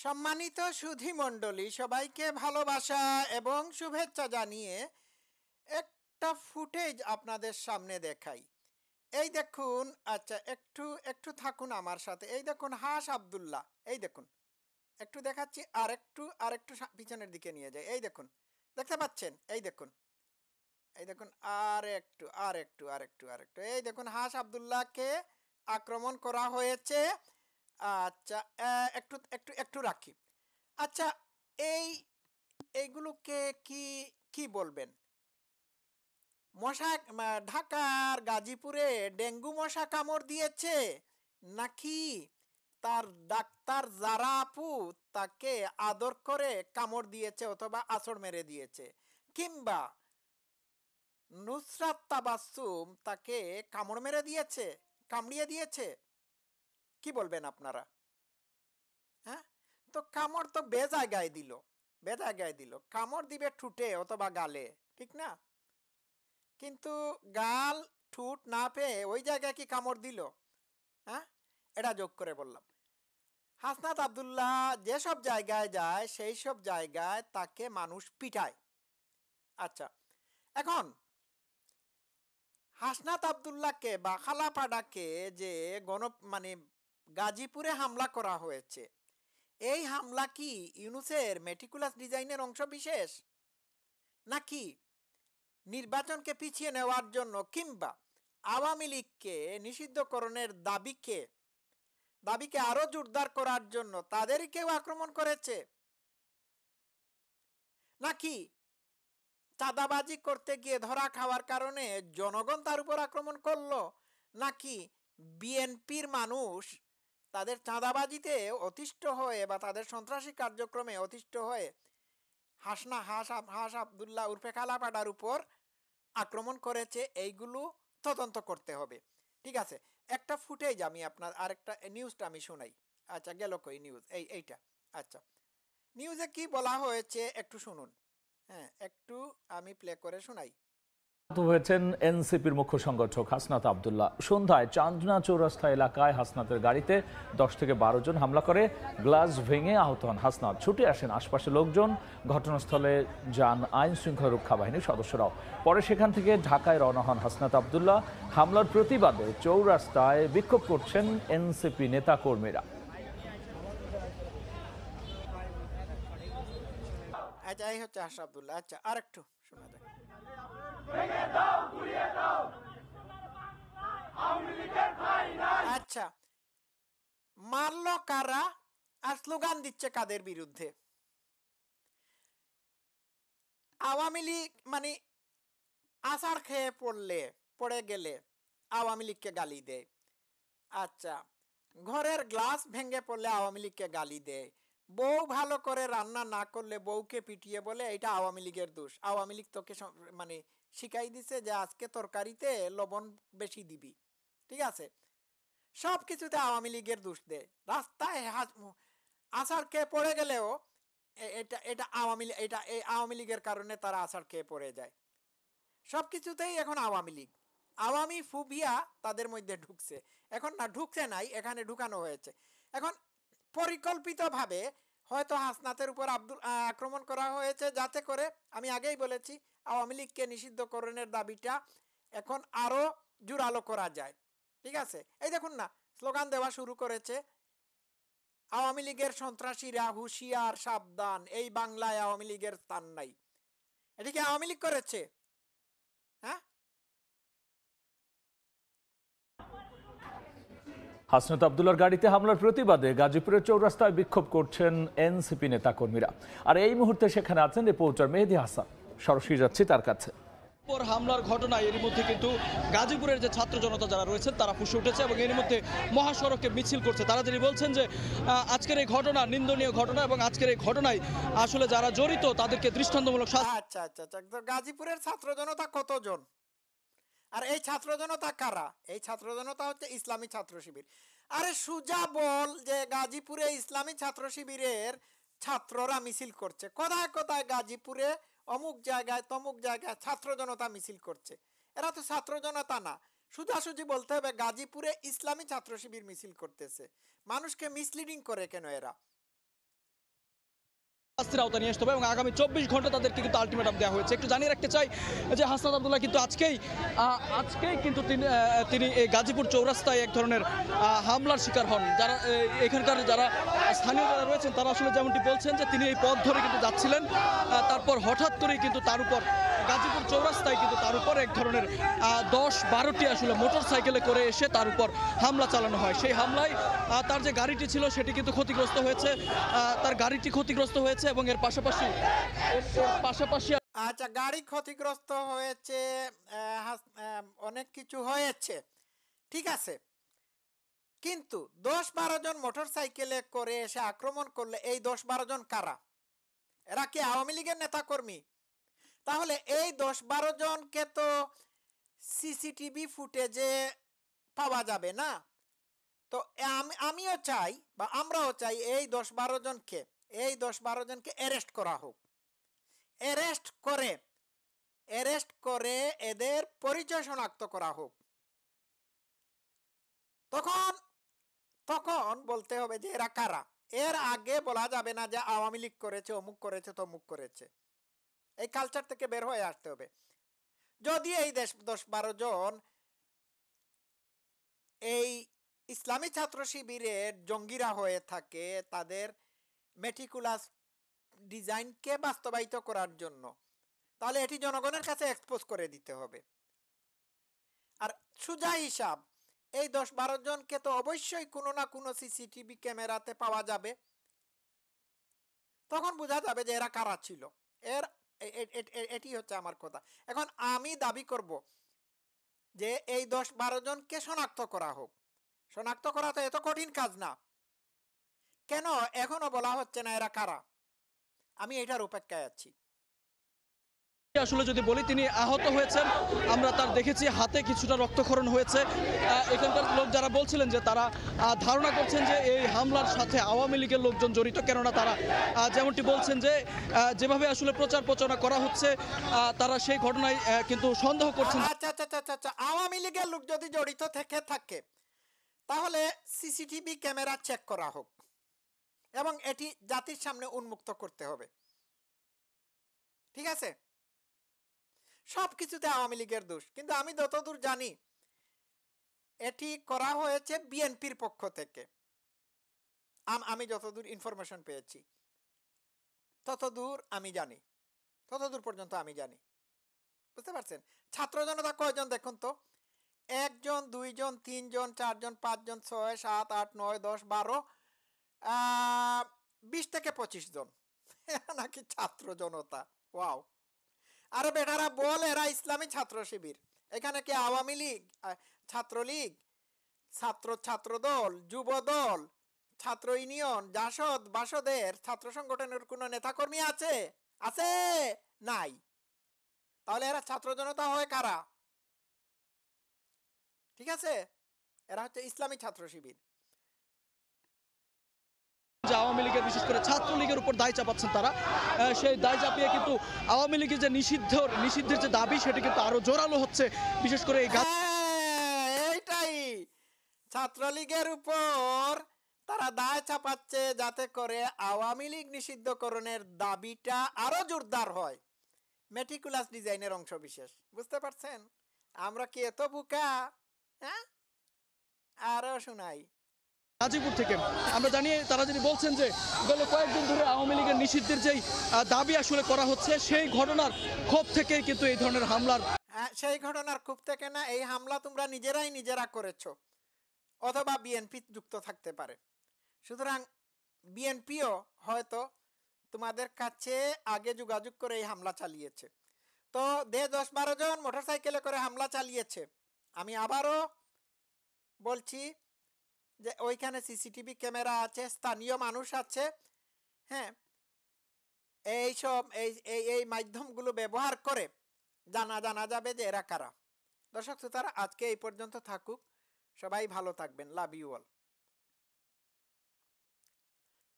সম্মানিত সুধী মণ্ডলী, সবাইকে ভালোবাসা এবং শুভেচ্ছা জানিয়ে একটা ফুটেজ আপনাদের সামনে দেখাই। এই দেখুন। আচ্ছা, একটু একটু থাকুন আমার সাথে। এই দেখুন হাস আব্দুল্লাহ। এই দেখুন, একটু দেখাচ্ছি। আর একটু পিছনের দিকে নিয়ে যাই। এই দেখুন, দেখতে পাচ্ছেন? এই দেখুন, এই দেখুন। আর একটু। এই দেখুন, হাস আব্দুল্লাহকে আক্রমণ করা হয়েছে। আচ্ছা, একটু একটু একটু রাখি। আচ্ছা, এই এইগুলোকে কি কি বলবেন? মশা ঢাকার গাজীপুরে ডেঙ্গু মশা কামড় দিয়েছে, নাকি তার ডাক্তার যারা আপু তাকে আদর করে কামড় দিয়েছে অথবা আছড় মেরে দিয়েছে, কিংবা নুসরাত তাবাসসুম তাকে কামড় মেরে দিয়েছে, কামড়িয়ে দিয়েছে? কি বলবেন আপনারা? হ্যাঁ, তো কামড় তো বেজায়গায় দিল, বেজায়গায় দিল। কামড় দিবে ঠুটে অথবা গালে, ঠিক না? কিন্তু গাল ঠুট না পেয়ে ওই জায়গায় কি কামড় দিল? হ্যাঁ, এটা যোগ করে বললাম। হাসনাত আব্দুল্লাহ যেসব জায়গায় যায় সেই সব জায়গায় তাকে মানুষ পিটায়। আচ্ছা, এখন হাসনাত আব্দুল্লাহকে বা খালাপাড়াকে যে গণ মানে গাজীপুরে হামলা করা হয়েছে, এই হামলা কি ইউনুসের মেটিকুলাস ডিজাইনের অংশ বিশেষ, নাকি নির্বাচনকে পিছিয়ে নেওয়ার জন্য, কিংবা আওয়ামী লীগকে নিষিদ্ধকরণের দাবিকে আরো জোরদার করার জন্য তাদেরই কেউ আক্রমণ করেছে, নাকি চাঁদাবাজি করতে গিয়ে ধরা খাওয়ার কারণে জনগণ তার উপর আক্রমণ করলো, নাকি বিএনপির মানুষ তাদের চাঁদাবাজিতে অতিষ্ঠ হয়ে বা তাদের সন্ত্রাসী কার্যক্রমে অতিষ্ঠ হয়ে হাস আব্দুল্লাহ উর্ফে কালাপাডার উপর আক্রমণ করেছে? এইগুলো তদন্ত করতে হবে। ঠিক আছে, একটা ফুটেজ আমি আপনার আরেকটা নিউজটা আমি শোনাই। আচ্ছা, গেল কই নিউজ? এইটা। আচ্ছা, নিউজে কি বলা হয়েছে একটু শুনুন। হ্যাঁ, একটু আমি প্লে করে শোনাই। আহত হয়েছেন এনসিপির মুখ্য সংগঠক হাসনাত আব্দুল্লাহ। সন্ধ্যায় চান্দনা চৌরাস্তা এলাকায় হাসনাতের গাড়িতে 10 থেকে 12 জন হামলা করে গ্লাস ভেঙে আহত হন হাসনাত। ছুটে আসেন আশপাশের লোকজন, ঘটনাস্থলে যান আইন শৃঙ্খলা রক্ষা বাহিনীর সদস্যরাও। পরে সেখান থেকে ঢাকায় রওনা হন হাসনাত আব্দুল্লাহ। হামলার প্রতিবাদে চৌরাস্তায় বিক্ষোভ করছেন এনসিপি নেতাকর্মীরা। আচ্ছা, এই হচ্ছে হাস আব্দুল্লাহ। আচ্ছা, আর একটু শোনা যাক। আচ্ছা, মারলো কারা আর স্লোগান দিচ্ছে কাদের বিরুদ্ধে? আওয়ামী লীগ মানে আষাঢ় খেয়ে পড়ে গেলে আওয়ামী লীগকে গালি দেয়। আচ্ছা, ঘরের গ্লাস ভেঙে পড়লে আওয়ামী লীগকে গালি দেয়। বউ ভালো করে রান্না না করলে বউকে পিটিয়ে বলে এটা আওয়ামী লীগের দোষ, আওয়ামী লীগ তোকে মানে শিখাই দিছে যে আজকে তরকারিতে লবণ বেশি দিবি। ঠিক আছে, সব কিছুতে আওয়ামী লীগের দোষ দেয়। রাস্তায় আষাঢ় খেয়ে পড়ে গেলেও এটা এটা এই আওয়ামী লীগের কারণে তারা আষাঢ় খেয়ে পড়ে যায়। সব কিছুতেই এখন আওয়ামী লীগ, আওয়ামী ফুবিয়া তাদের মধ্যে ঢুকছে। এখন না ঢুকছে নাই, এখানে ঢুকানো হয়েছে। এখন পরিকল্পিতভাবে হয়তো হাসনাতের উপর আক্রমণ করা হয়েছে, যাতে করে আমি আগেই বলেছি আওয়ামী লীগকে নিষিদ্ধকরণের দাবিটা এখন আরো জোরালো করা যায়। ঠিক আছে, এই দেখুন না, স্লোগান দেওয়া শুরু করেছে। আওয়ামী লীগের সন্ত্রাসীরা হুঁশিয়ার, সাবধান, এই বাংলায় আওয়ামী লীগের স্থান নাই। এটিকে আওয়ামী লীগ করেছে? হ্যাঁ, হাসনাত আব্দুল্লাহর গাড়িতে হামলার প্রতিবাদে গাজীপুরের চৌরাস্তায় বিক্ষোভ করছেন এনসিপি নেতাকর্মীরা। আর এই মুহূর্তে সেখানে আছেন রিপোর্টার মেহেদী হাসান। সরাসরি যাচ্ছি তার কাছে। হামলার ঘটনা এর মধ্যে কিন্তু গাজীপুরের যে ছাত্র জনতা যারা রয়েছেন তারা ফুসে উঠেছে এবং এর মধ্যে মহাসড়কে মিছিল করছে। তারা যিনি বলছেন যে আজকের এই ঘটনা নিন্দনীয় ঘটনা এবং আজকের এই ঘটনায় আসলে যারা জড়িত তাদেরকে দৃষ্টান্তমূলক শাস্তি। আচ্ছা আচ্ছা আচ্ছা, তো গাজীপুরের ছাত্র জনতা কতজন? আর এই ছাত্র জনতা কারা? এই ছাত্র জনতা হচ্ছে ইসলামী ছাত্র শিবির। আরে সুজা বল যে গাজীপুরে ইসলামী ছাত্র শিবিরের ছাত্ররা মিছিল করছে। কোথায় কোথায় গাজীপুরে অমুক জায়গায় তমুক জায়গায় ছাত্র জনতা মিছিল করছে। এরা তো ছাত্র জনতা না, সোজাসুজি বলতে হবে গাজীপুরে ইসলামী ছাত্র শিবির মিছিল করতেছে। মানুষকে মিসলিডিং করে কেন এরা? শাস্তির আওতায় নিয়ে আসতে হবে এবং আগামী 24 ঘন্টা তাদেরকে কিন্তু আলটিমেটাম দেওয়া হয়েছে। একটু জানিয়ে রাখতে চাই যে হাসনাত আব্দুল্লাহ কিন্তু আজকেই কিন্তু তিনি এই গাজীপুর চৌরাস্তায় এক ধরনের হামলার শিকার হন। যারা এখানকার যারা স্থানীয় যারা রয়েছেন তারা আসলে যেমনটি বলছেন যে তিনি এই পথ ধরে কিন্তু যাচ্ছিলেন, তারপর হঠাৎ করেই কিন্তু তার উপর গাজীপুর চৌরাস্তায় কিন্তু তার উপর এক ধরনের 10-12টি আসলে মোটর সাইকেলে করে এসে তার উপর হামলা চালানো হয়। সেই হামলায় তার যে গাড়িটি ছিল সেটি কিন্তু ক্ষতিগ্রস্ত হয়েছে, তার গাড়িটি ক্ষতিগ্রস্ত হয়েছে এবং এর পাশাপাশি আচ্ছা, গাড়ি ক্ষতিগ্রস্ত হয়েছে, অনেক কিছু হয়েছে, ঠিক আছে, কিন্তু 10-12 জন মোটর সাইকেলে করে এসে আক্রমণ করলে এই 10-12 জন কারা? এরা কি আওয়ামী লীগের নেতা কর্মী? তাহলে এই 10-12 জনকে তো সিসিটিভি ফুটেজে পাওয়া যাবে না। তো আমিও চাই বা আমরাও চাই এই 10-12 জনকে অ্যারেস্ট করা হোক। অ্যারেস্ট করে এদের পরিচয় শনাক্ত করা হোক। তখন বলতে হবে যে এরা কারা। এর আগে বলা যাবে না যে আওয়ামী লীগ করেছে, অমুক করেছে, তমুক করেছে। এই কালচার থেকে বের হয়ে আসতে হবে। যদি এই 10-12 জন এই ইসলামী ছাত্র শিবিরের জঙ্গিরা হয়ে থাকে, তাদের মেটিকুলাস ডিজাইনকে বাস্তবায়িত করার জন্য, তাহলে এটি জনগণের কাছে এক্সপোজ করে দিতে হবে। আর সোজা হিসাব, এই 10-12 জনকে তো অবশ্যই কোনো না কোনো সিসিটিভি ক্যামেরাতে পাওয়া যাবে। তখন বোঝা যাবে যে এরা কারা ছিল। এটি হচ্ছে আমার কথা। এখন আমি দাবি করব যে এই 10-12 জনকে শনাক্ত করা হোক। শনাক্ত করা তো এত কঠিন কাজ না। কেন এখনো বলা হচ্ছে না এরা কারা? আমি এটার অপেক্ষায় আছি। আসলে যদি বলি, তিনি আহত হয়েছেন, আমরা তার দেখেছি হাতে কিছুটা রক্তক্ষরণ হয়েছে। এখানকার লোক যারা বলছিলেন যে তারা ধারণা করছেন যে এই হামলার সাথে আওয়ামী লীগের লোকজন জড়িত, কেননা তারা যেমনটি বলছেন যে যেভাবে আসলে প্রচার প্রচারণা করা হচ্ছে তারা সেই ঘটনায় কিন্তু সন্দেহ করছেন। আচ্ছা, আওয়ামী লীগের লোক যদি জড়িত থেকে থাকে তাহলে সিসিটিভি ক্যামেরা চেক করা হোক এবং এটি জাতির সামনে উন্মুক্ত করতে হবে, ঠিক আছে? সবকিছুতে আওয়ামী লীগের দোষ, কিন্তু আমি যতদূর জানি এটি করা হয়েছে বিএনপির পক্ষ থেকে। আমি যতদূর ইনফরমেশন পেয়েছি ততদূর পর্যন্ত আমি জানি। বুঝতে পারছেন? ছাত্র জনতা কয়জন দেখুন তো? 1 জন, 2 জন, 3 জন, 4 জন, 5 জন, 6, 7, 8, 9, 10, 12, 20 থেকে 25 জন নাকি ছাত্র জনতা। ওয়াও! আরে বেটারা বল এরা ইসলামী ছাত্র শিবির। এখানে কি আওয়ামী লীগ, ছাত্রলীগ, ছাত্রদল, যুব দল, ছাত্র ইউনিয়ন, জাসদ, বাসদের ছাত্র সংগঠনের কোনো নেতাকর্মী আছে? নাই। তাহলে এরা ছাত্র জনতা হয় কারা? ঠিক আছে, এরা হচ্ছে ইসলামী ছাত্র শিবির। আওয়ামী লীগের বিশেষ করে ছাত্রলীগের উপর দায় চাপাচ্ছেন তারা। সেই দায় চাপিয়ে কিন্তু আওয়ামী লীগের যে নিষিদ্ধের যে দাবি সেটি কিন্তু আরো জোরালো হচ্ছে, বিশেষ করে এইটাই ছাত্রলীগের উপর তারা দায় চাপাচ্ছে যাতে করে আওয়ামী লীগ নিষিদ্ধকরণের দাবিটা আরো জোরদার হয়। মেটিকুলাস ডিজাইনের অংশ বিশেষ। বুঝতে পারছেন? আমরা কি এত বোকা? হ্যাঁ, আরো শোনাই। গাজীপুর থেকে আমরা জানি তারা যিনি বলছেন যে গত কয়েকদিন ধরে আওয়ামী লীগের নিষিদ্ধের যেই দাবি আসলে করা হচ্ছে, সেই ঘটনার ক্ষোভ থেকেই কিন্তু এই ধরনের হামলার। সেই ঘটনার ক্ষোভ থেকে না, এই হামলা তোমরা নিজেরা করেছো, অথবা বিএনপি যুক্ত থাকতে পারে। সুতরাং বিএনপিও হয়তো তোমাদের কাছে আগে যোগাযোগ করে এই হামলা চালিয়েছে। তো 10-12 জন মোটরসাইকেলে করে হামলা চালিয়েছে। আমি আবারও বলছি যে ওইখানে সিসিটিভি ক্যামেরা আছে, স্থানীয় মানুষ আছে। হ্যাঁ, এই মাধ্যমগুলো ব্যবহার করে জানা যাবে যে এরা কারা। দর্শক শ্রোতারা, আজকে এই পর্যন্ত থাকুক। সবাই ভালো থাকবেন। Love you all.